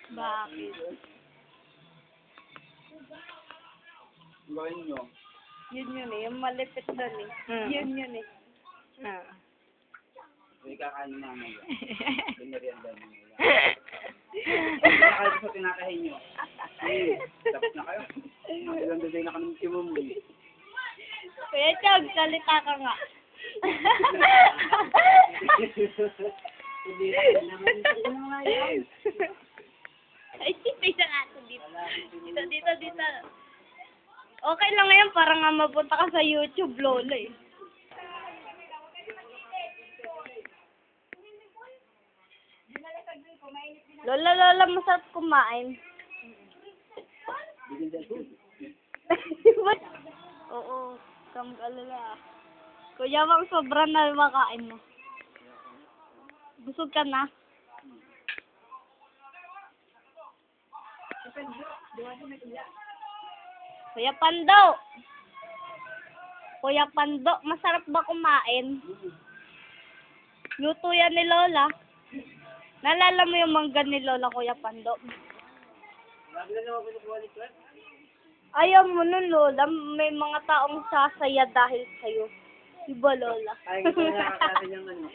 Bakit? Gawin nyo. Yun eh. Yung malipit doon eh. Yun eh. Hindi kakain na naman. Binarianda mo. Nakakain sa tinakahin nyo. Tapos na kayo. Ilang daday na kami timum mo. Kuya Chog, salita ka nga. Hindi naman yan. Ay, isa nga ito dito. Dito. Okay lang ngayon, para nga mapunta ka sa YouTube, Lola eh. Lola, masarap kumain. Oo, kamag-alala. Kuya, bang sobrang na makain mo? Busog ka na? Kuya Pando, masarap ba kumain? Luto yan ni Lola. Naalala mo yung mangga ni Lola, Kuya Pando? Ayaw mo nun, Lola. May mga taong sasaya dahil sa'yo. Diba, Lola? Ay, hindi ko nakakasin yung ano.